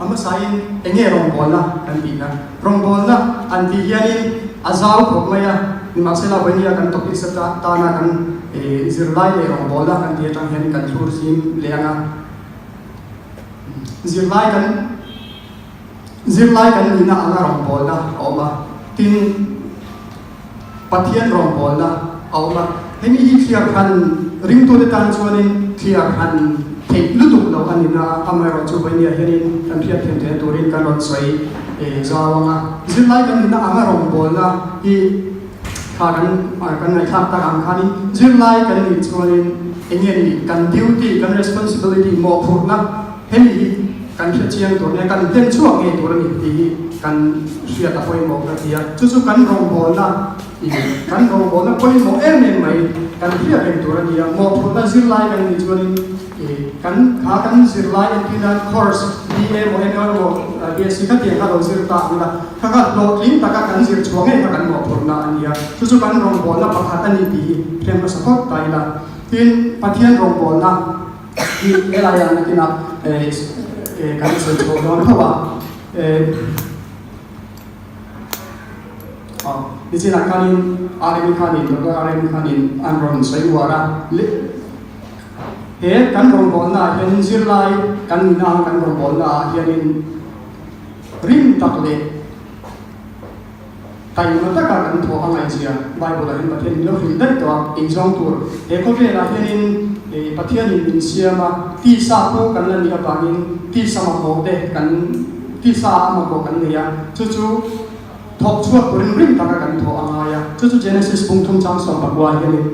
ama sain enge rongbola kan tina rongbola anti hianin azau promaya ni masela bania kan topic sa tana kan zirlai le rongbola kan tia tang hian kan thur sim leanga zirlai kan ina anga rongbola oma tin pathian rongbola oma hemi hi clear kan ring to the tan chuanin clear kan thei lutuk lo anina amaro chu bania hianin kan thia them the turin kan ron soi zawanga zirlai kan ina anga rongbola hi kha kan ngai thak ta ang khani zirlai kan ni chuanin engeni kan duty kan responsibility mo phurna hemi kan chiang to ne kan ten chuang nge to ni ti kan sia ta poi mo ka tia chu kan rongbola kan rongbola poi mo mai kan thia em to ni mo phurna zirlai kan ni chuanin kan kha kan zirlai en pina course BA mo mo BSc ka tiang ka lo zir ta ula ka ka lo lim ta ka kan zir chuang e ka kan mo phurna ania chu kan rongbola pakhat ani ti prem ka support ta ila tin pathian rongbola ki elaya na kina kan soi cho don hawa ni sila kanin RM kanin lo RM kanin anron soi wara he kan rongbola hian zirlai kan minang kan rongbola hianin rim takle tai ma taka kan tho angai sia bible la hin pathian lo hin dai to injong tur he ko ve la hianin pathian in siama ti sa ko kan la ni abangin ti sama ko de kan ti sa ma ko kan ne ya chu thok chuak ko rim taka kan tho angaya chu Genesis pung thum chang som bagwa hianin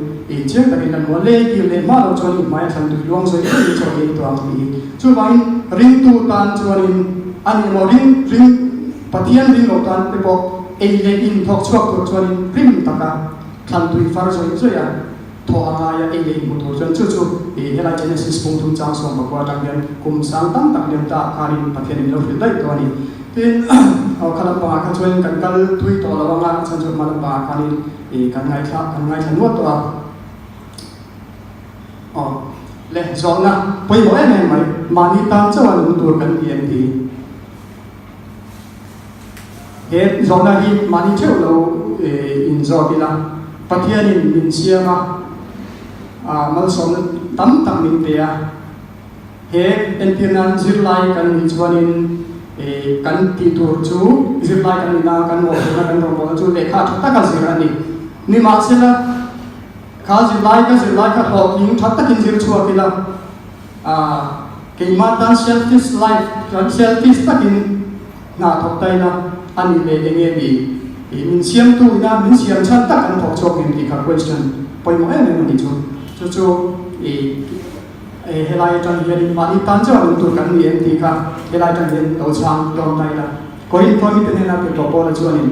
chiang takin kan wale ki le ma lo choni mai than tu luang so ni cho ni to ang ni chu bain ring tu tan chuanin ani mo ring pathian ring lo tan pe pok ei le in thok chuak ko chuanin rim taka than tu far so ya tho anga ya ei le mu to chan chu hela Genesis pung thum chang som bakwa tang yan kum sang tam tak nem ta karin pathian lo fil dai to ani tin au khala pa ka chuan kan kal thui to lawanga chan chu mal pa kanin kan ngai than nuat to le zona poi mo em mai mani tam chawan tur kan iem ti he zona hi mani cheu lo in zo bila pathian in min siama mal som tam min pe a he enpinan zirlai kan ni chuanin kan ti tur chu zirlai kan ni na kan mo kan ro chu le kha thata ka zirani ni ma sela ka zirlai ka ho king thata kin zir chua kila ke ma tan selfish life kan selfish takin na thok tai na ani le enge bi min siam tu na min siam chan ta kan thok chok ni ka question poi mo em ni chu helai tan hian mani tan chaw tu kan ni em ti ka helai tan hian to chang dom tai la koin komi te na pe to pol chuanin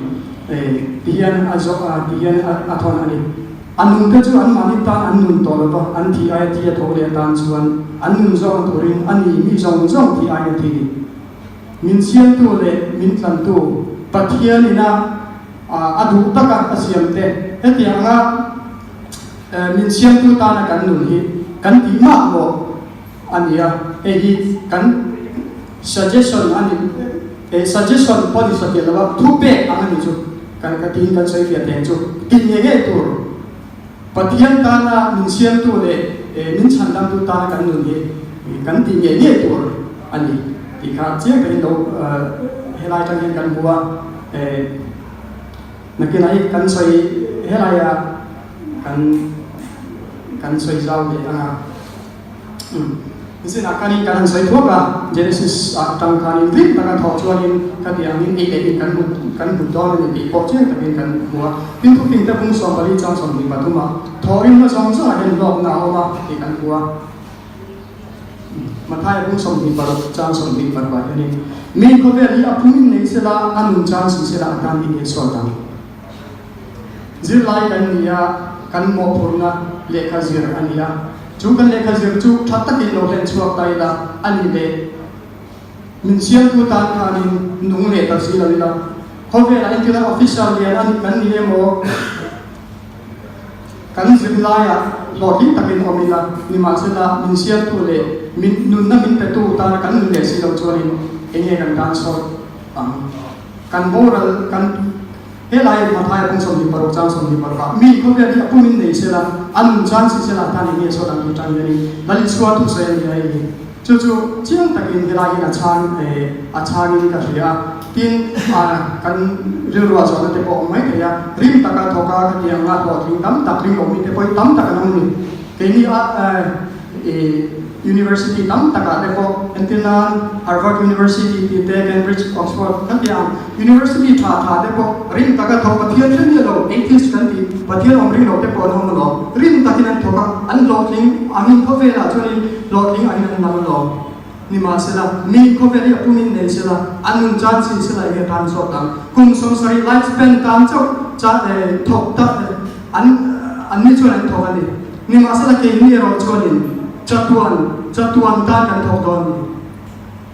hian azo hian athon ani anun te chu an mani tan anun to lo an thi ai ti tho le tan chuan anun zong turin ani mi zong ti ai ti min siam tu le min tlan tu pathian ina adu taka asiam te hetianga min siam tu ta na kan nun hi kan ti ma mo ania hi kan suggestion ani suggestion policy ke lawa thu pe ani chu kan ka tin kan sai fia te chu tin ye ge tur pathian ta na min siam tu le min chan dam tu ta na kan nun hi kan tin ye ge tur ani ti kha che ka do helai tang kan bua nakinai kan sai helaya kan sai zau le anga isin akani kan sai thoka Genesis tang kan in ta ka tho chuanin ka tiang in ei kan bu don ni ti po che ta kan bua pin thu pin ta bung so bali chang som ni batuma thorin ma song sa hen lok na ma ti kan bua mathai bung som ni par chang som ni par ba ni mi ko ve li apumin nei sela anun chang si sela kan ni so tang zirlai kan niya kan mo phurna lekha zir ania chu kan lekha zir chu thatta ki lo len chuak tai la ani le min siam tu ta khanin nung le ta si la ko ve la intila official le an kan ni mo kan zirlai a lo tin takin omila ni ma sela min siam tu le min nun na min petu ta kan nun le si lo chuanin enge kan dan so kan moral kan helai ma thai pung som ni paro chang som ni paro mi ko ve di apumin nei sela an chan si sela ta ni so dan tu tang ni lali swa tu se ni ai chu chiang takin helai na chan a chan ni ka ria tin kan rilwa so na te po mai ke ya rim taka thoka ka ti anga to thing tam tak ring omi te poi tam tak nam ni ke ni University tam taka te po entinan Harvard University ti te Cambridge Oxford kan ti University tha te po rim taka thok pathian chen ni lo atheist kan ti pathian omri lo te po no lo rim takin thoka an lo thing amin ko ve la choni lo thing ai na lo ni ma sela mi ko ve ri apumin nei sela anun chan si sela ge tan so tam kum som sari life span tam chok cha thok ta an ni chuan an thok ani ni ma sela ke ni ro chuanin chatuan ta kan thok don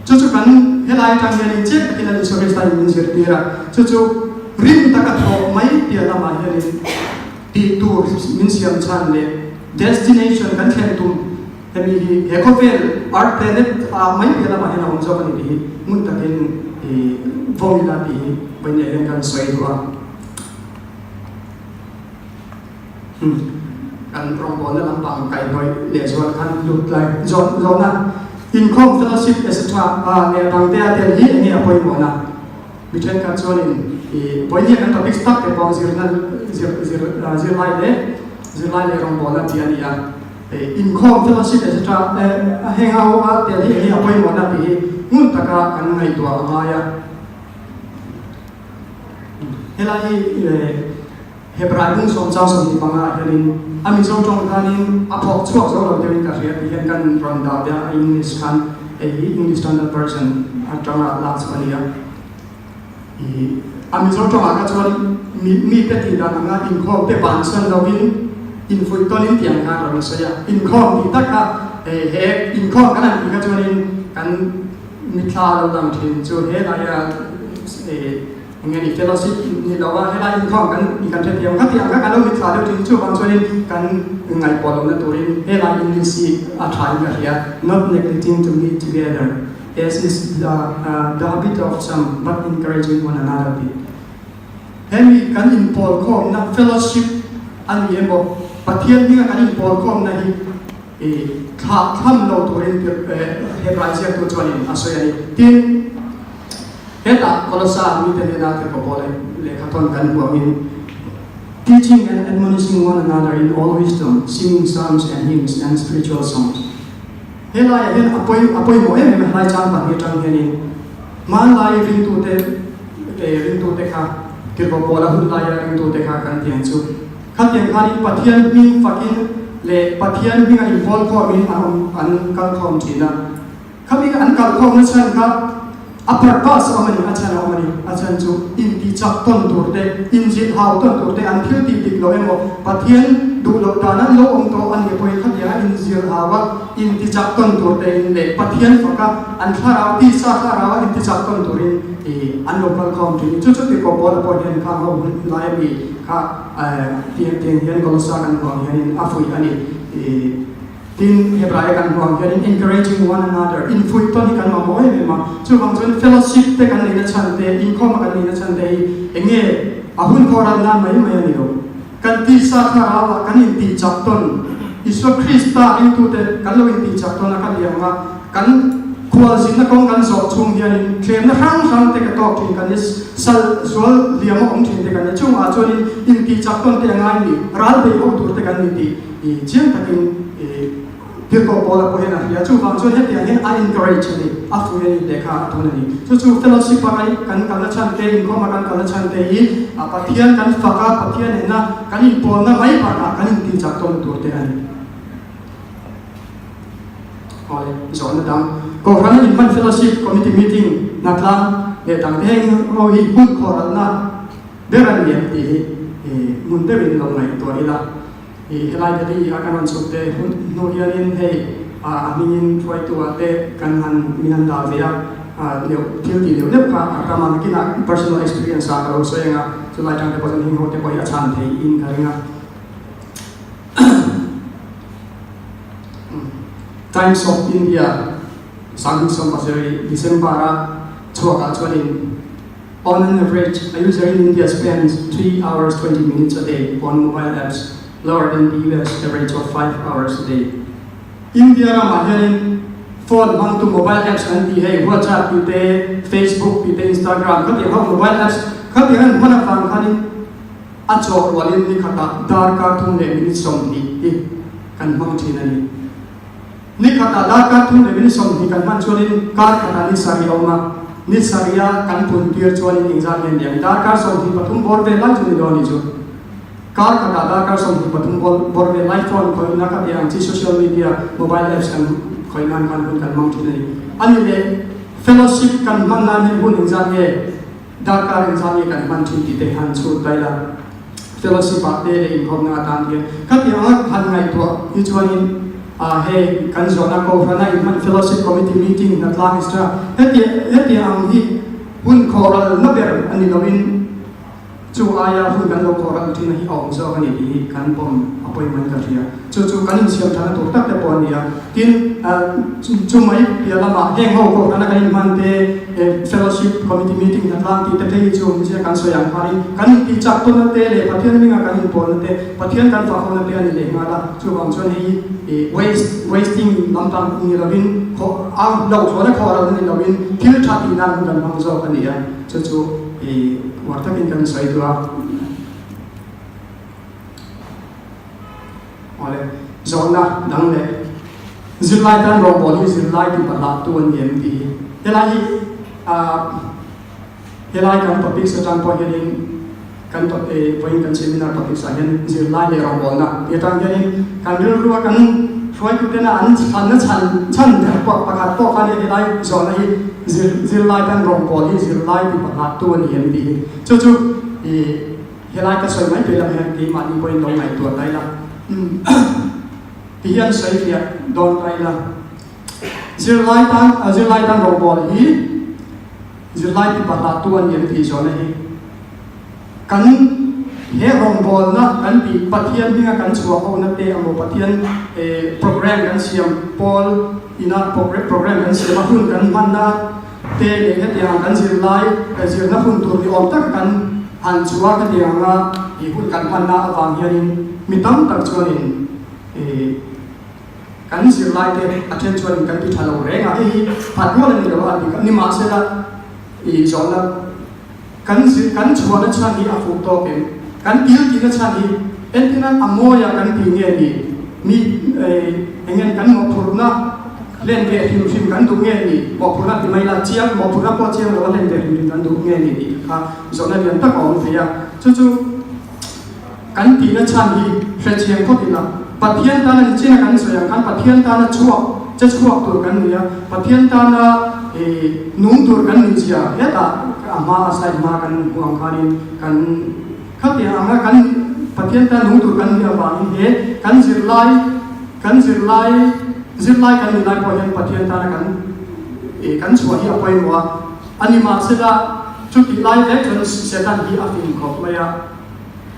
chu kan helai tang yani che kin ali so restai min sir tira chu rim ta ka thok mai tia la ma yani ti tur min siam chan le destination kan khen tum hemi he kovel art planet mai tia la ma hena hom so kan ni mun takin formula ti banya hen kan soi dua kan rombongan dalam bangkai noi lesuat kan lut lai zona income fellowship etc ne bangte atel hi ni apoi mona bitren kan sonin poinnya kan topik start ke pong zir lai le rombongan dia dia income fellowship etc hengau atel hi ni apoi mona bi mun taka kan ngai tua ngaya helai Hebraim som chang som ni panga helin ami so tong kanin apok chuak so lo dein ka ria ti hen kan ronda dia English kan English standard version atanga last pania ami so tong ka chuan mi te ti dan nga income te ban san lo win in foi tonin tiang ka ro so ya income ti taka he income kan an ka chuan kan mi thla lo dang thin chu he la ya ngani fellowship ni lawa hela income kan ikan the tiang ka tiang ka kan lo mi thla lo tin chu bang chuan kan ngai polo na turin hela English a thai ka ria not neglecting to meet together as is the habit of some but encouraging one another be hemi kan in pol khom na fellowship an yemo pathian ni kan in pol khom na hi tham lo turin Hebraia tu chuan asoya tin heta kolosa mi te na te popole le khaton kan buangin teaching and admonishing one another in all wisdom singing psalms and hymns and spiritual songs hela ya hen apoi mo em lai chang pa ni tang henin man lai ring tu te kha kir popola hun lai ring tu te kha kan tiang chu khatiang khani pathian mi fakin le pathian mi ngai vol ko mi an kal khom thina khami an kal khom na chan kha upper pass amani achan chu in ti chak ton turte in jit how ton turte an thil ti tik lo emo pathian du lo dana lo om to an ye poi khat ya in zir hawa in ti chak ton turte in le pathian faka an thara ti sa thara in ti chak ton turin an local country chu ti ko bol po hen kha ho lai bi kha ti hen ko sa kan ko hen afui ani tin Hebraia kan buang hian encouraging one another in fui to ni kan ma moi me ma chu bang chon fellowship te kan leina chan te income kan leina chan te enge ahun khoral na mai ani ro kan ti sa khara kan in ti chak ton iso Krista in tu te kan lo in ti chak ton ka lianga kan khwal sin na kong kan so chung hian in thlem na rang te ka tok thin kan is sal sual liama om thin te kan chung a chon in ti chak ton te ngai ni ral be ho tur te kan ni ti chiang takin People bola po hena ya chu bang chu he tiang hen I encourage ni afu he de kha thon ni chu fellowship pa kai kan la chan te in ko ma kan la chan te hi pathian kan faka pathian na kan in pol na mai pa ka kan ti chak ton tur te ani oi zo na dam ko ran in man fellowship committee meeting na tla le tang te ho hi hun khoral na beran ni ti mun te bin lo mai to ila helai tadi akan sukte no hianin hei amin try to ate kan han minan da via leo thil ti leo lep ka akama kina personal experience sa ro so yang so lai tang te pon hing ho te poi achan thei in ka ringa Times of India สังสมบัติ December ชัวร์กันชวน On an average, a user in India spends 3 hours 20 minutes a day on mobile apps, lower than the US average of 5 hours a day. India ra mahianin phone mang tu mobile apps an ti hey WhatsApp ite Facebook ite Instagram ka ti mobile apps ka ti han mana fan khanin acho walin ni khata dar ka thum le minute som ni kan mang thinani ni khata dar ka thum le minute som ni kan man chuanin kar khata ni sari oma ni saria kan pun tir chuanin exam len diam dar ka som ni pathum bor ve lai chu ni do ni chu kar khata dar ka som ni pathum bor ve lai phone ko ina ka yang chi social media mobile apps kan khoi nan kan kun kan mang thinani ani le fellowship kan man na ni bun exam ye dar ka exam ye kan man thin ti te han chu dai la fellowship at the in Hong Tan here. Kat yang han ngai to ni chuanin hey kan zona ko hana in man fellowship committee meeting na tlang extra heti ang hi hun khoral na ber ani lovin chu aya hun kan lo khoral thi na hi ong so kan ni kan pom appointment ka thia chu kan siam thana to tak te pon ya tin chu mai ya lama heng ho ko kana kan man te fellowship committee meeting na tlang ti te thei chu ni se kan so yang pari kan ti chak to na te le pathian mi nga kan pon te pathian kan fa ko na te ani le nga la chu bang chon hi wasting lam tam ni lovin ko a lo so na khoral ni lovin thil tha ti nan kan bang zo kan ya chu wartakin kan sai dua oleh zona dang le zilai tan ro body zilai ti pala tuan yen ti helai kan topic sa tan po heading kan to point kan seminar topic sa hen zilai le ro bona ye tan heading kan ru ru kan foi ku tena an chan ta po pakhat to kan helai zona hi zilai tan ro body zilai ti pala tuan yen ti chu helai ka soi mai pe la hen ti ma ni point long ngai tu tai la Pian sai dia don tai la zilai tan ro bol hi zilai ti pala tuan yen ti zona hi kan he rom bol na kan pi pathian ni kan chua ho na te amo pathian program kan siam pol ina program kan siam hun kan man na te le he dia kan zilai ka zil na hun tur ni om tak kan han chua ka dia nga hi hun kan man na awang hianin mitam tak chuanin kan zilai te athen chuanin kan ti thalo renga hi patmo ni lo ani kan ni ma se la zona kan chua na chan hi afu to ken kan til ti na chan hi entina amoya kan ti nge ni engen kan mo phurna len ve him kan du nge ni mo phurna ti mai la chiam mo phurna po chiam lo len ve him kan du nge ni ha zona lian ta ko fe ya chu kan ti na chan hi fe chiam ko ti la pathian ta na china kan so ya kan pathian ta na chuak tur kan ni ya pathian ta na nung tur kan ni sia ya ta ama asai ma kan huang khanin kan khapia anga kan pathian ta nung tur kan ni awa ni he kan zirlai kan ni lai po yan pathian ta na kan chua hi apoi mo ani ma se la chu ti lai le kan se tan hi afin ko maya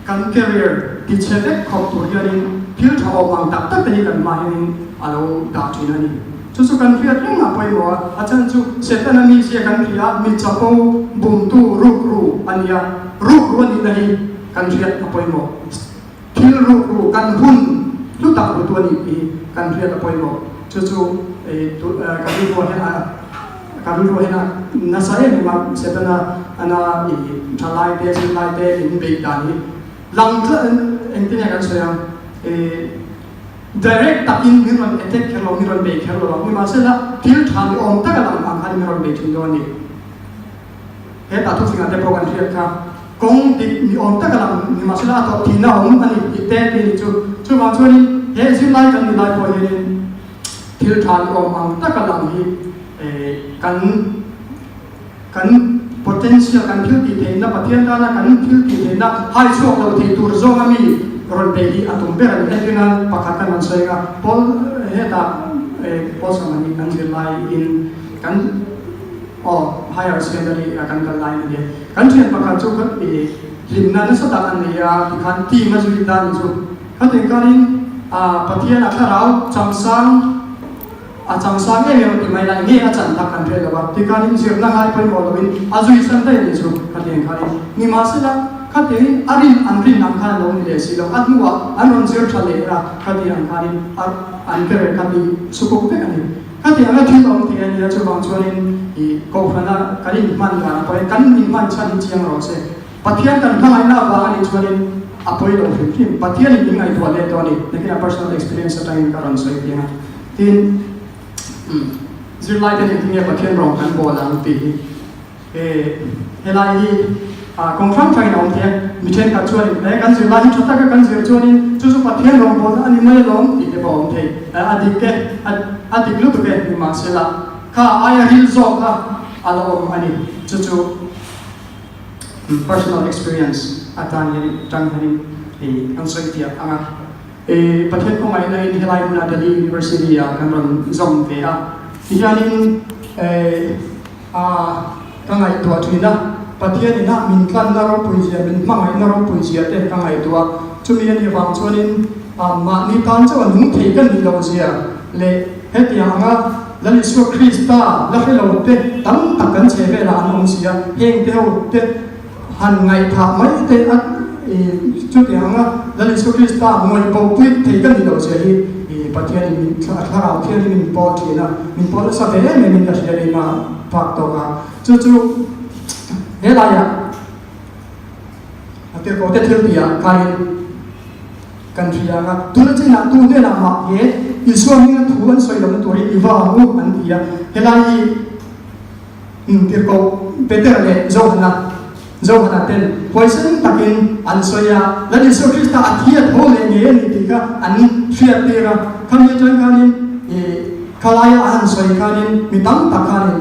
kan career ti chete ko tu hianin thil thaw mang tak tak ni kan ma hianin alo da thina ni chu kan fiat ring apoi mo achan chu se tan ni se kan ria mi chapo bum tu ru ania ru ni nahi kan fiat apoi mo thil ru kan hun lu tak ru tu ni kan fiat apoi mo chu kan ru hena na sai ni ma se tan ana thalai te zilai te in be dani lang tla entina kan soya direct takin miron attack khelo miron be khelo ni ma se la til thani om ta lang ang khani miron be thun do ni he ta thu singa te program thia ka kong dik ni om ta lang ni ma se la to thina om ani ite te ni chu ma chu ni he zilai kan ni lai po ni til thani om ang ta lang hi kan potential kan thil ti the na pathian ta na kan thil ti the na hai chok lo the tur zo ami ron be hi atum ber an etina pakatan an soinga pol heta pol samani kan zilai in kan higher secondary kan kan line ni kan thian pakha chu kan limna na sa an ya kan ti ma ju dan chu ka te karin pathian a tharau chamsang achang sang em ti mai lai nge achan tak kan thel ba ti kan in zir na hai poi mo lovin azui san dai ni chu khateng khani ni ma se la khateng arin anrin nam khan lo ni le si lo atnuwa anon zir thale ra khati an khani an kere khati supok te ani khati anga thi om ti ani la chu bang chuanin I ko phana karin man ga poi kan min man chan chiang ro se pathian kan thamai na ba ani chuanin apoi lo phim pathian ni ngai to le to ni lekin personal experience time karon soi ti ha tin zir lai den ni pathian rong kan bo lang ti helai hi kong phang thai nong te mi chen ka chuan le kan zir lai thota ka kan zir chuanin chu chu pathian rong bo ani mai long ti te bo the adik ke adik lu tu ke ni ma se la kha aya hil zo ka alo ani chu chu personal experience atan ni tang hani ang soi ti anga pathian ko mai lai ni helai muna Delhi University kan ron zong ve hianin kangai tua tuina pathian ina min kan na ro puisia min mangai na ro puisia te kangai tua chumi ani wang chuanin ma ni tan chaw nu thei kan ni lo zia le heti anga lali su Krista la helo te tam takan cheve la anong sia heng te ho te han ngai tha mai te at chu te anga lali su Krista moi po pui thei kan ni lo zia hi pathian min thara thian min po thina min po sa ve me min la hria na pak to ka chu helaya ate ko te thil pia kain country anga tuna china tu ne na ma ye isu mi na thu an soi lam tori iwa mu an dia helai tir ko peter le zohana ten poison takin an soya la isu Krista athia tho le nge ni ti ka an thria tira khami chan kanin kalaya an soi kanin mitam takanin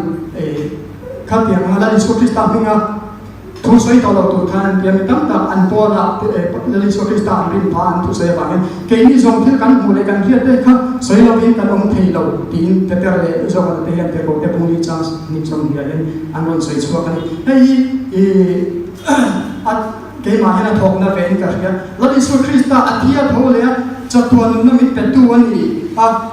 khapia ngala isu Krista hinga thu soi to lo tu than pia mitam ta an po la la isu Krista an rin pa an thu se ba nge ke ni zong thil kan mu le kan thia te kha soi lo bin kan ong thei lo tin te ter le zo ma te yan te ko te pung ni chance ni chom dia len an ron soi chua kan hei at ke ma hena thok na ven ka ria la isu Krista athia tho le chatuan na mit pe tu ani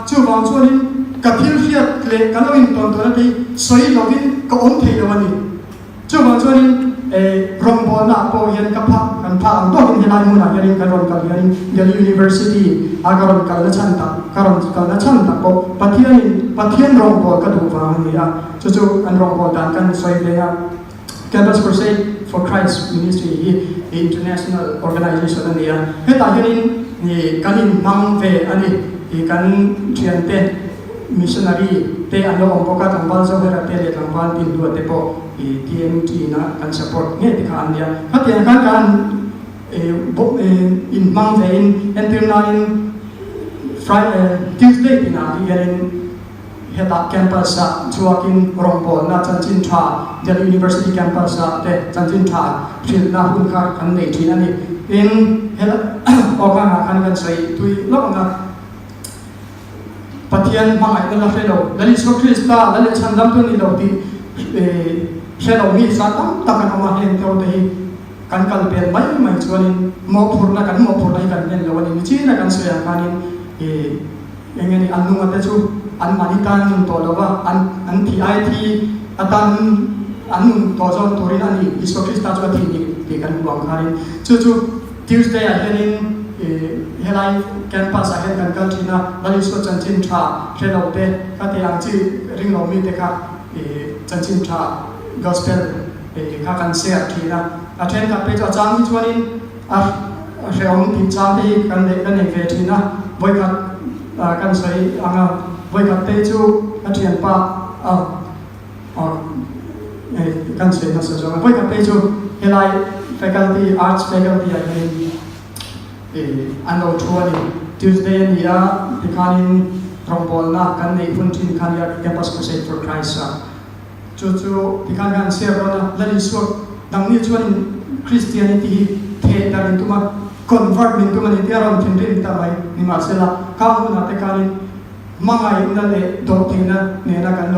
chu wang chuanin ka thil hiat le kaloin ton ton ti soi lovin ka om thei lo ani chu wang chuanin rong bo na po yan ka kan pha ang to hin helai mu na yan ka ron ka yan Delhi University agaron ka na chan ta karon ka na chan ta po pathian rong bo ka du wa ni chu an rong bo dan kan soi le Campus Crusade for Christ Ministry international organization ani heta hianin ni kanin mang ve ani kan thian te missionary te ano ompoka tangwal so hera te le tangwal tin du te po TMT na kan support nge ti khan dia hatian kan in mang ve in until in Friday Tuesday tina hianin heta campus sa chuakin rongpol na chanchin tha Delhi University campus sa te chanchin tha thil na hun kha kan nei thin ani in hela oka na kan kan sai tui lok na pathian mangai na la felo Delhi so Krista lale chandam tu ni lo ti helo mi sa tam takan ma hen to te kan kal pen mai chuanin mo phur na kan nen lo ani chi na kan soya kanin engeni anu ate chu an manitan nun to lawa an thi atan anun to zo torin ani isu Krista chu thi ni kan buang kharin chu Tuesday a henin helai campus a hen kan kalthina lali so chanchin tha thenote kati ang chi ring lo mi te kha chanchin tha gospel kha kan share thina a then ka pe chang hi chuanin a reong ti chang te kan le ve thina voi ka kan sai anga voi ka te chu a thian pa kan sai na sa jong voi ka te chu helai faculty arts faculty a hen ano thuani Tuesday ni a tikhanin rombol na kan nei phun thin khan ya Campus Crusade for Christ chu tikhan kan share na lali su dang ni chuan Christianity the darin tuma convert min tuma ni tiaron thin rin ta mai ni ma sela ka hu na te kanin mangai na le do thina ne na kan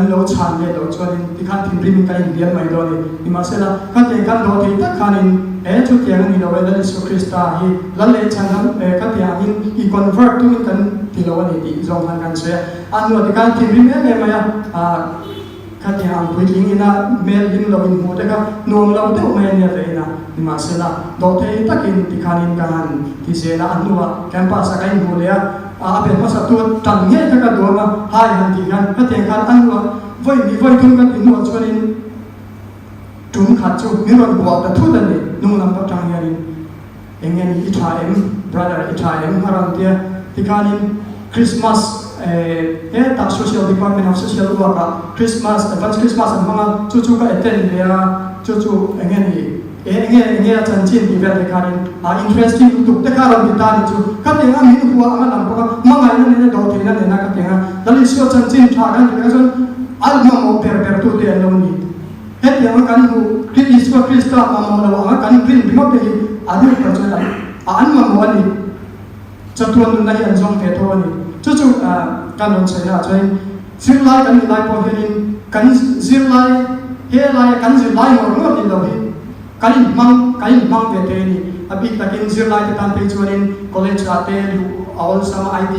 lo chan le do chuan tikhan thin rin ka in bian mai do ni ma sela ka te kan do thei ta khanin chu tiang ni lo la Yesu Krista hi la le chanam ka tiang in I convert tu kan ti lo ni ti zong han kan se anu ti kan ti ri me maya ka tiang pui ling ina mel hin lo in mo te ka nuam lo te me ne ve na ni ma se la do te takin ti khanin kan ti se la anu campus ka in mo le a pe ma sa tu tan nge ka do ma hai han ti kan ka tiang kan anu voi ni voi kun kan in mo chuanin chúng khát chú nếu mà bỏ ta thu đần này nung làm các trang này anh em Israel brother Israel haram dia tikanin Christmas ta social department of social work Christmas advance Christmas ang mga chuchu ka attend dia chuchu anh em chan chin event tikanin interesting tuk tekaram kita ni chu kating amin huwa ang lam ko mangai na ne do thina ne na kating dali sio chan chin tha kan tikason alma mo per tu te alone ni hết yang kan hu Kristus Krista mamam lawa kan green bimok te adu prajala an mamwa ni chatuan na hi anjong te tho ni chu kan on chaya chai zirlai kan lai po herin kan zirlai he lai kan zirlai mo ni lo hi kan mang ve te ni abi takin zirlai te tan te chuanin college ate all sama ID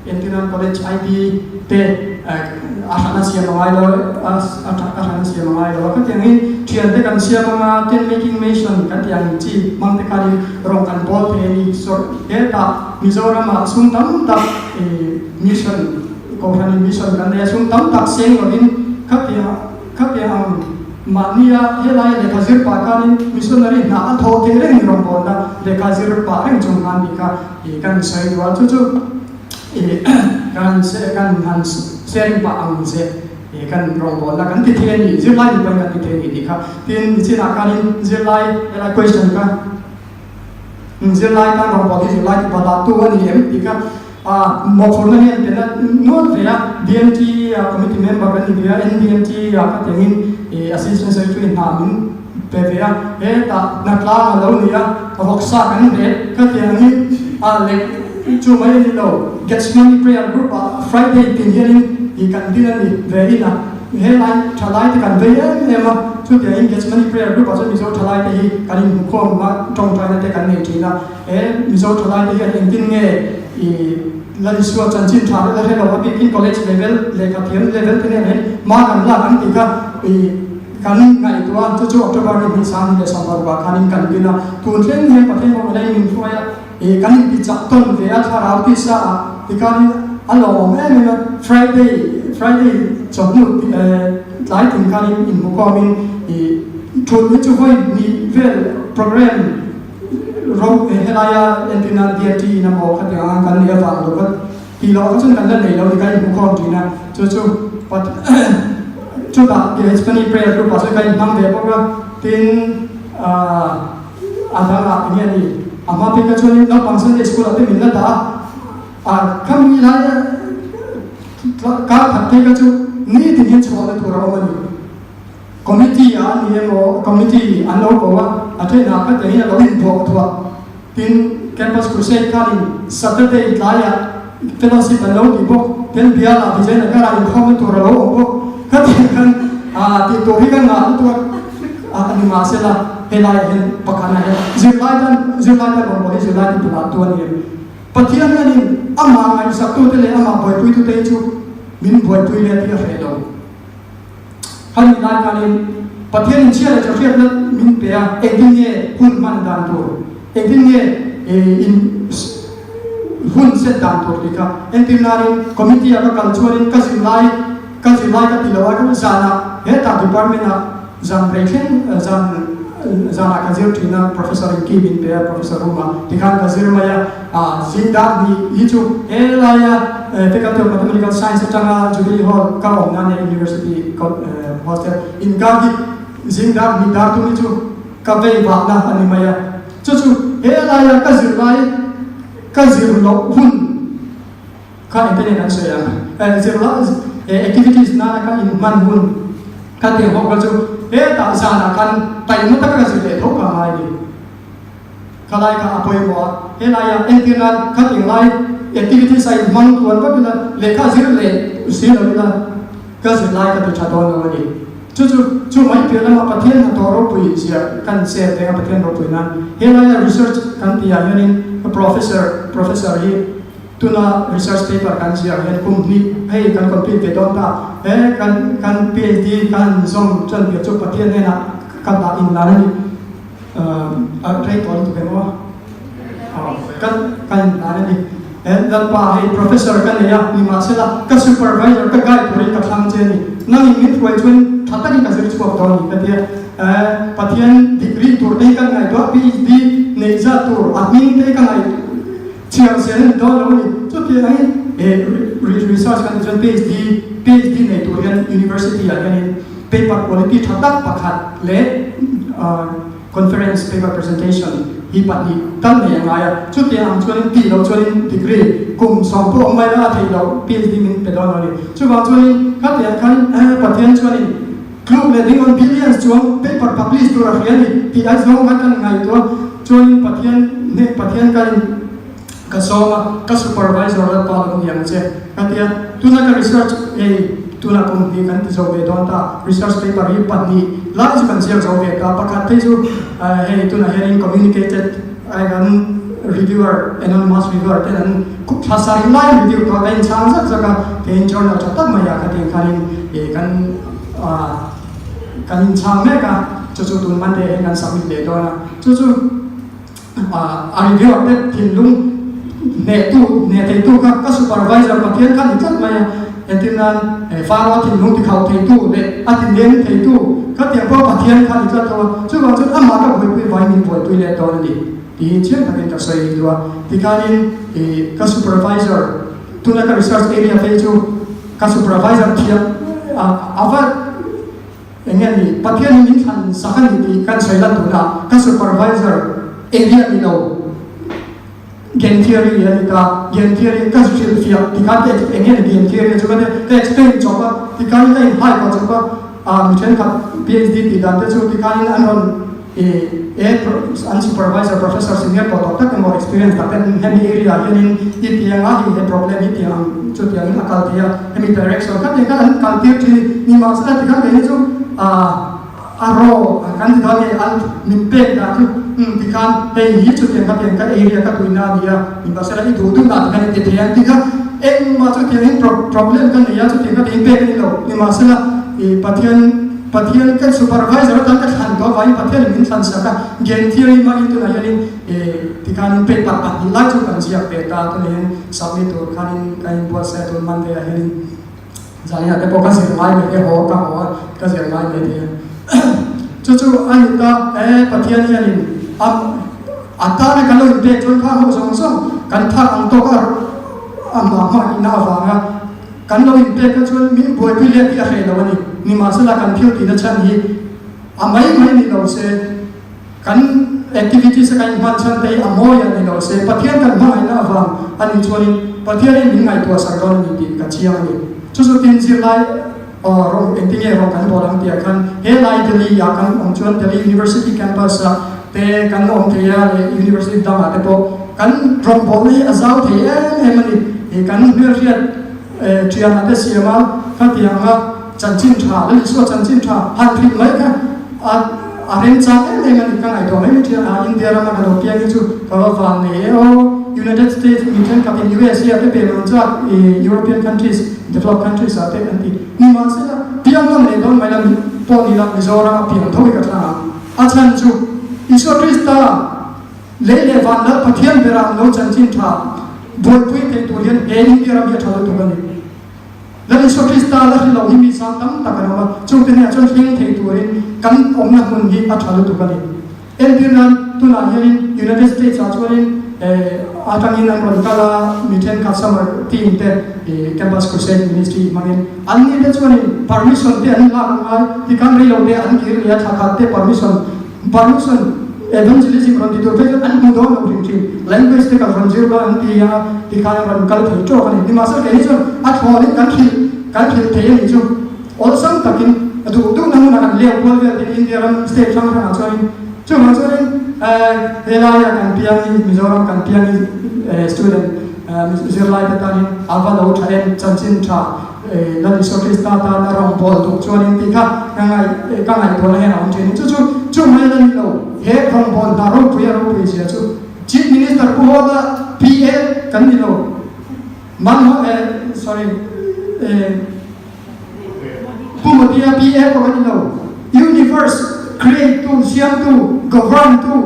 Engineering College ID te ahana sia mangai lo ahana sia mangai lo ka tiang hi thian te kan sia manga ten making mission kan tiang chi mang te kari rong kan bol te ni so he ta Mizoram ma sum tam tak mission ko hani mission kan ne sum tam tak seng lo in ka tiang mania he lai le khazir pa kan missionary na a tho te re ni rong bol na le khazir pa reng chung han ni ka kan sai wa chu kan se kan han sharing pa ang se kan rong bol la kan ti the ni zir lai ni pa kan ti the ni dikha tin sin akanin zir lai ela question ka zir lai ta rong bol zir lai pa ta tu ani em dikha mo forna ni antena no vera BMT committee member kan ni dia NBMT ka tengin assistant secretary na min pe vera ta na kla ma lo ni roksa kan de ka tengin le chu mai ni lo gets money prayer group Friday tin hearing I kan dinan ni ve ina he lai thalai te kan ve ema chu te in gets money prayer group aso mizo thalai te hi kan in khom ma tong trai na te kan nei thina mizo thalai te hi in tin nge I la iswa chan chin thar la he lo bi in college level le ka thiam level te ne ma kan la kan ti ka kan ngai tua chu October ni san ni December ba kan kan bina tun thleng he pathe mo lai min fuaya kan ti chak ton ve a tharau ti sa ti kan alo me Friday choknu lai tin kan in mo ko min thun ni chu hoi ni vel program ro helaya entina DT na mo kha ta kan le va lo ka ti lo ka chun kan la nei lo ni kan mo ko ti na chu pat chu ta ke Spanish prayer group pa so kan mang de ko tin adara ni ama pe ka chun no function school ate min la ta kam ni la ka thatte ka chu ni ti ni chho la tu ra ma ni committee ni mo committee an lo ko wa athe na ka te ni lo in bo thwa tin campus crusade ka ni Saturday la ya fellowship an lo ki bo ten bia la bi je na ka ra in khom tu ra lo bo ka ti kan ti to hi kan na tu ani ma se la helai hen pakana he zilai tan bo hi zilai tu la tu ani pathian ani ama ngai saktu te le ama boy pui tu te chu min boy pui le ti fe do han la ka ni pathian chia le chia le min pe a ekin ye hun man dan tu ekin ye in hun se dan tu ti ka entinari committee aka culture ka zilai ka ti lo ka zana he ta department a zan brechen zana ka zir thina professor Kevin pe professor Ruma tikhan ka zir maya zinda ni hichu elaya faculty of mathematical science tanga Jubilee Hall ka ongane university hostel in gagi zinda ni da tu ni chu ka ve ba na ani maya chu elaya ka zir lo hun ka internet an so ya zir lo activities na ka in man hun ka te ho ka chu ta zana kan tai mo ta ka zile tho ka mai ni kalai ka apoi mo helaya entina ka tinglai activity sai mang tuan ba bila lekha zir le si la bila ka zilai ka tu cha don ni chu chu mai pe lama pathian na toro pui sia kan se te nga pathian ro pui nan hela research kan ti ya yanin professor hi tuna research paper kan sia hen kum ni hei kan complete ve don ta kan PhD kan zong chan bi chu pathian ne na kan da in la ni trai ton tu ke mo kan la ni dan pa hai professor kan ya ni ma sela ka supervisor ka guide puri ka thang che ni nang in roi chun thatani ka zeri chuak don ni ka dia pathian degree tur dei kan ngai to PhD nei za tur admin dei kan ngai chiang sen do lo ni chu ti ai research kan jan PhD nei tur yan university ya kan paper quality thatak pakhat le conference paper presentation hi pati tan ne ngaya chu te ang chuan ti lo chuan degree kum som po mai na thei lo PhD min pe don ni chu ba chuan ka te kan pathian chuan club le ding on billions chuan paper publish to ra ni ti ai zo ma kan ngai to chuan pathian kan ka soma ka supervisor ra pa lo yang che ka te tu na ka research tuna kum ni kan ti zo ve don ta research paper hi patni la chu kan siam zo ve ka pakhat te chu tuna hearing communicated ai kan reviewer anonymous reviewer te an ku thasari lai review ka kan chang sak saka te journal chatak ma ya ka te khanin kan chang me ka chu tun man de kan submit le do na chu reviewer te thin lung ne te tu ka supervisor pathian kan chat ma ya entinan faro tin lung ti khau thei tu le atin len thei tu ka tiang po pathian kha ni ka to chu ba chu amma ka boi pui vai min poi tu le to ni ti chen ka ken ka sai lua ti kanin ka supervisor tu na ka research area fe chu ka supervisor thia ava engen ni pathian ni khan sakan ni ti kan sai la tu na ka supervisor area ni lo gen theory ya ka gen theory ka social fia ti ka te engen gen theory chu ka te explain choba ti ka ni lai hai ka choba miten ka PhD ti dan te chu ti ka ni anon unsupervised professor senior ko tak more experience tak hemi area yanin ti yang hi he problem hi yang chu yang akal dia hemi direction ka te ka kan ti ti ni ma sa ti ka ni chu aro kan ti ka ni al min pe da chu ti kan pe hi chu yang ka area ka tuina dia ni ba sa ni du na kan ti te yang ti ka ma chu ti problem kan ya chu ti ka pe ni lo ni ma sa pathian kan supervisor kan ka khan do vai pathian min san saka gen theory ma itu na yanin ti kan pe pa pa ni la chu kan sia pe ta to len submit to kan bo sa to man de yanin zani ate po ka sir mai me ho ka sir mai me chu ai ta pathian yanin ata na kan lo de chon kha ho song kan tha ang to ka amma ma ina wa nga kan lo in pe ka chuan min boi pi le ti a he lo ni ni ma sala kan phiu ti na chan hi amai mai ni lo se kan activity sa kan man chan te amoya ni lo se pathian kan ma ina wa ani chuan pathian ni ngai to sa don ni ti ka chiang ni chu tin zir lai ro entinge ro kan bolang ti kan he lai te li ya kan ong chuan te university campus te kan ong te ya university da ma te po kan rom bo ni azau the emani e kan bir riat triana te siama ka tianga chanchin tha le so chanchin tha han phit mai ka aren cha le man kan ai do mai ti india ra ma ka do pia ki chu ka va ne United States Britain ka in US ya te pe man cha European countries developed countries ate anti ni ma se la piang nam le don mai la po ni la Mizoram piang thoi ka tha achan chu iso krista le van la pathian beram lo chanchin tha boi pui te to yen india ra ya tha to ka ni la iso krista la lo hi mi sam tam ta ka ma chung te ne chon thing thei tu rin kan om na mun hi a tha to ka ni eldinan tu na yen United States a chuan atangin an ron kala miten customer team te campus crusade ministry mangin anni te chuan permission te an la ngai ti kan ri lo te an kir ya tha khat te permission evangelism ron ti to pe an mu do no rin ti language te ka ron zir ba an ti ya ti kan ron kal thei to kan ni ma sa ke ni chu a tholi kan khil te ni chu all sam takin du na na kan le pol ve te India ram state sang ra chuan chu ma chuan Helaya kan piangi Mizoram kan piangi student Zirlai te tani ava lo thaen chanchin tha lần số Krista ta đã rong bol tục cho nên thì các ngày thôi hay làm chuyện chú mấy lần lâu hết rong bol ta rong bây giờ chú chief minister của họ là PA cần đi lâu man sorry Pumatia PA có cần đi lâu universe create to siam to govern to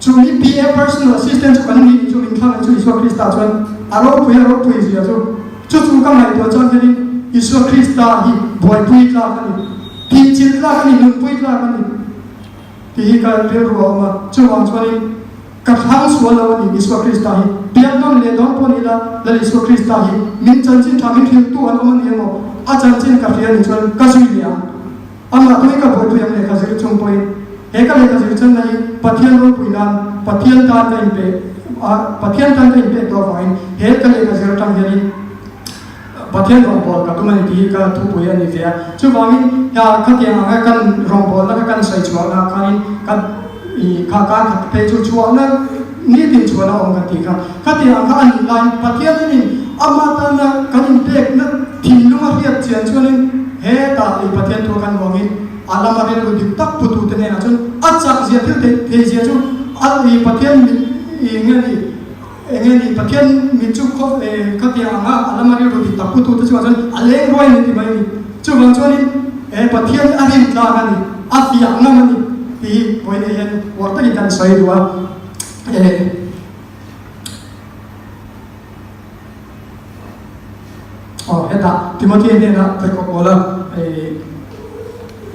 chú ý PA personal assistant cần đi chú mình khang chú Isu Krista cho aro bây giờ chú các ngày thôi cho nên Isu Krista hi boy pui la kan thì chil la kan nun pui la kan thì cái điều đó mà chú hoàng cho nên các hàng số là ni Isu Krista hi biar non le don pon ila la Isu Krista hi min chan chin thamin thil tu an man yemo a chan chin ka fian ni chon ka zui lia ama tu ka boy pui am le ka zir chung poi he ka le ka zir chan nai pathian ro pui nan pathian tan ka impe to vain he ka le ka zir tang yari pathian rong bol ka tu man ti ka thu pui ani ve chu wangi ya ka ti anga kan rong bol la ka kan sai chwa na kan ka pe chu chwa na ni tin chwa na ong ka ti anga ani lai pathian ni ama ta na kan pek na tin lu ma hiat chen chu ni he ta i pathian to kan wangi alama re lu dik tak pu tu te ne na chun achak zia thil te zia chu i pathian ngeni pathian mi chu kho ka ti anga alama re lu dik tak pu tu te chu chun aleng roi ni ti mai ni chu wang chu ni pathian arin tla kan ni afia nga man ni ti poi ne hen war ta kan sai duwa heta Timothy ne na te ko bola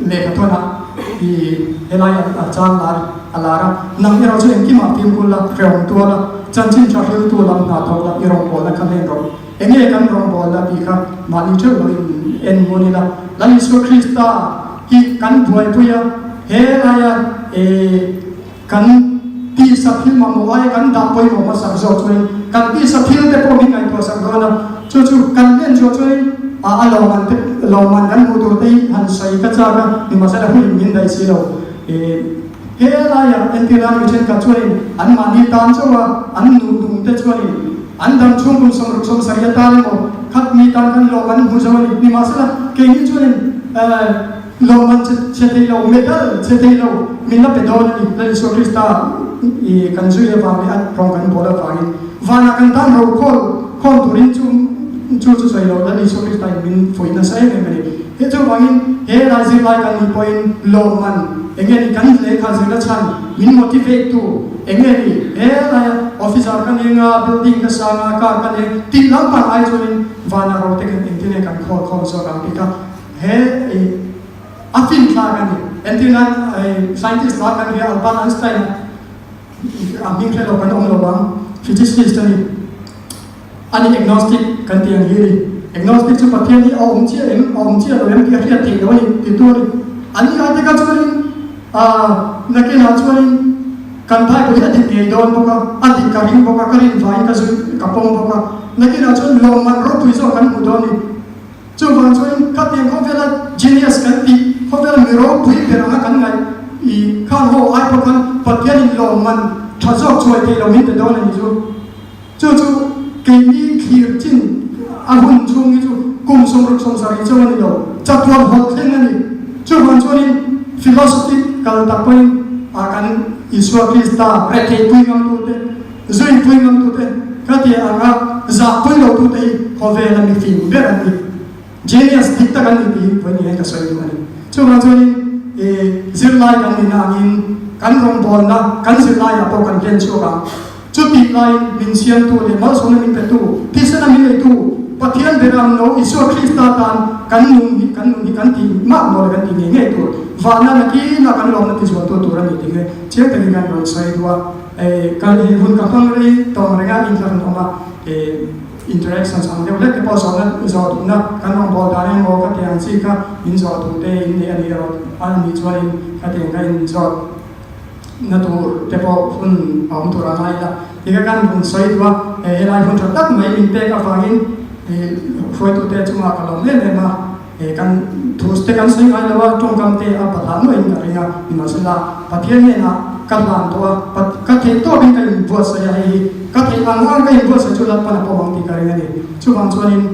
le ka thona i helai a chan lar alara nang ero chu enki ma tim kul la kreong tu la chan chin cha hil tu lam na tho la irong bola kan len ro enge kan rong bola bi kha mani chu lo en moni la la Isu Krista hi kan buai puya helaya kan ti saphil ma mo ai kan da poi mo ma sa zo chuin kan ti saphil te po mi ngai to sa gona chu kan len jo chuin loman kan mu tu tei han sai ka cha ga ni ma sa da hu min dai si lo la ya entira mi chen ka chuin an ma ni tan chawa an nu dung te chuin an dam chung kum som saria ta le mo khat mi tan kan loman hu zawani ni ma sa ke ni chuin loman che te lo medal che te lo min la pe don ni la Isu Krista i kan ju ye va mi an rong kan bola va ni vana kan tan ro khol turin chu sai lo la Isu Krista min foi na sai me me he chu wangin he la zir lai kan ni point loman engeni kan le kha zir la chan min motivate tu engeni he la officer kan inga building ka sanga ka kan ti lam pa ai chuin vana ro te kan intine kan khol so kan pika he afin kha kan ni entina scientist la kan ria Albert Einstein amin khelo kan ong lo bang physicist ni ani agnostic kan tiang hiri agnostic chu pathian ni om chia lo em kia ria ti lo ni ti tu ni ani ate ka chuin na ke na chuin kan thai ko ati ti don boka ati ka ring boka karin vai ka zu ka pom boka na ke na chuin lo man ro pui so kan mu don ni chu van chuin ka tiang ko vela genius kan ti ko vela mi ro pui per na kan ngai i khan ho ai ko kan pathian ni lo man thazok chuai ti lo min te don ni chu ke ni khir chin ahun chung ni chu kum som ruk som sari chu ni lo chatwal hol theng ni chu van chuin philosophy kal ta point akan Isu Krista rete pui ngam tu te zui pui ngam tu te ka ti anga za pui lo tu te ho ve la mi fin beran ni genius dikta kan ni poi ni ka sai ni chu van chuin zir lai kan ni na ngin kan rong bol na kan zir lai apo kan ken chu ka chu ti lai min sian tu le mal som min pe tu ti sa na min le tu pathian beram no Isu Krista tan kan nung kan ti ma no kan ti nge tu vana na ki na kan lo na ti so tu ra ni ti nge che ta ni kan ro sai dua kan hi hun ka pang ri to ma ga in kan ma interactions ang de le ke pa so na zo na kan rong bol da ni mo ka ti ang si ka in zo tu te in ni ani ro an ni chwa in ka ti ga in zo na tu te po hun om tu ra ngai la ti ka kan hun sai dua lai hun tak mai in te ka fangin foi tu te chuma ka lo le ma kan thus te kan sai ngai lawa tong kam te a pa no in ka ringa in asila pathian ne na ka lan to ka the to bin ka in bo sa ya hi ka the ang ka in bo sa chu la pa na po wang ti ka ringa ni chu wang chuan in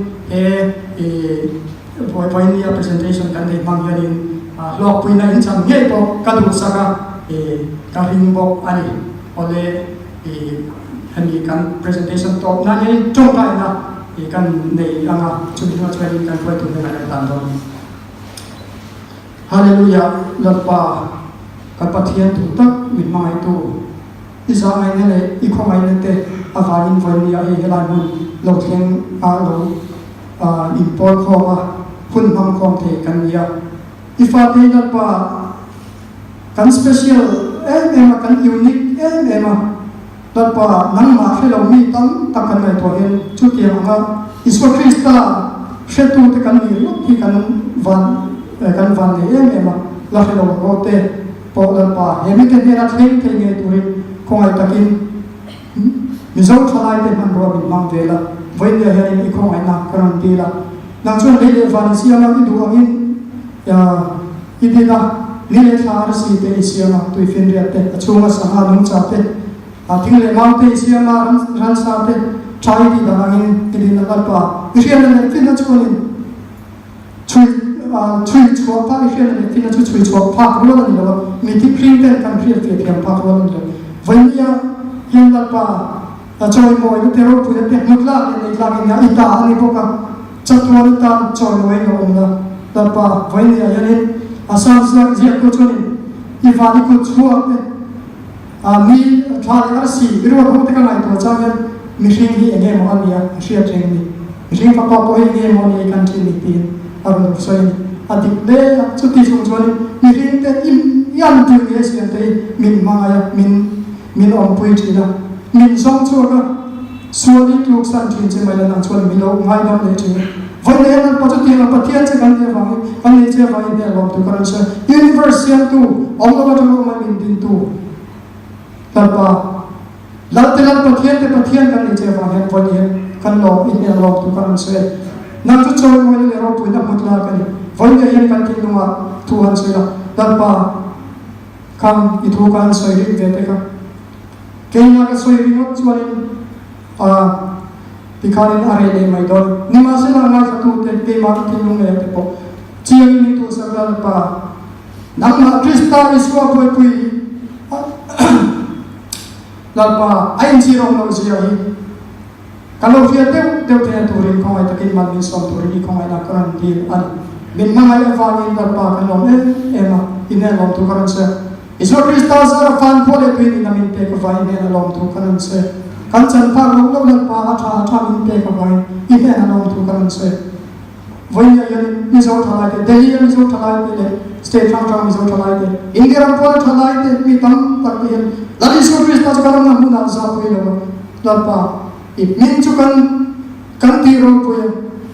voi ni presentation kan dei mang yanin lok pui na in chang nge po ka du saka ka ring bok ani ole hani kan presentation top na ni chong kai na kan nei anga chumi na chai kan poi tu na tan don hallelujah lapa ka pathian tu tak min mai tu isa ngai ne le I khong ai ne te avangin voi ni a helai mun lo theng a lo in pol khoma hun mam khom the kan ya ifa te na pa kan special kan unique dat pa nang ma khelo mi tam takan mai to hen chu ti anga Isu Krista shetu te kan ni lo ki kan van ne la khelo ro te po la pa he mi ke na theng the nge tu ri khong ai takin mi zo thalai te man ro min mang vela voi ne he ni khong ai na kan ti la nang chuan le van sia ma du angin ya idina ni le thar si te sia ma tu fin ria te achunga sa nung cha te thing le mau te sia ma ran sa te chai ti da angin idina la pa ria le fin na chuan chui chua pa ria le fin na chui chua pa ro la ni lo mi ti pring te kan ria te thiam pa ro la ni lo voi ya yen la pa choi mo te ro pu te mutla le la ni ya ita ani po ka chatwal tan choi mo no la la pa voi ya yen asal sak dia ko choni ivani ko chua pe mi thale ar si ro ko te ka ngai to cha mi hring hi enge mo alia ria treng ni hring pa pa ko hi nge mo ni kan ti ni tin aron soi adik le chu ti chung choni mi hring te im yan tu nge sian te min ma ya min om pui ti la min song chu ka suani tluk san thin che mai la nang chuan mi lo ngai dam le chi voi le na pa chu ti la pathian che kan ne wang kan ne che wang ne lo tu kan se universal tu om lo ba lo ma min tin tu tapa la te la pathian kan ne che wang hen voi kan lo in ne lo tu kan se na chu choi mo le ro pu na mutla kan voi le yan kan tin lunga tu han se la tapa kam I thu kan soi ri ve te ka ke na ka soi ri no chuan Pikarin are le mai don ni ma se la ngai ka tu te ma ti lung le te po chiang ni tu sa dal pa nang ma Krista Isu poi pui la pa ai chi ro no sia hi kalau dia te tu ri ko ai takin man ni som tu ri ko ai na kan ti an min ma ai va ni la pa kan lo ema ine lo tu kan se Isu Krista sa fan po le pui ni na min te ko vai ne lo tu kan se kan chan pa lo la pa tha min te ko vai ine na lo tu kan se voi ya yan mi zo thalai te Delhi mi zo thalai te state thang mi zo thalai te India po thalai te mi tam tak te la Isu Krista ka na mu na sa pui lo la pa I min chu kan ti ro pu ya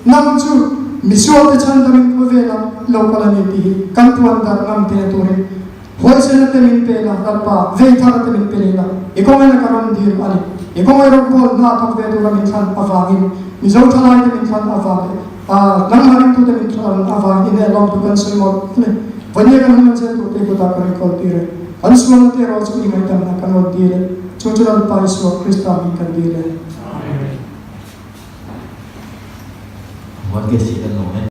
nam chu mi so te chan ta min ko ve la lo kala ni ti kan tuan da nam te tu re hoi se na te min pe la pa ve tha te min pe la e ko na karam di ani e ko ro ko na ta ve tu min san avangin mi zo thalai te min san avang lam harin tu te min san avang ine lo tu kan se mo ne vanya kan min se tu te ko ta kare ko ti re answan te ro chu I mai tam na kan ro di re chu chu dal pa Isu Krista min kan di re What gets you alone?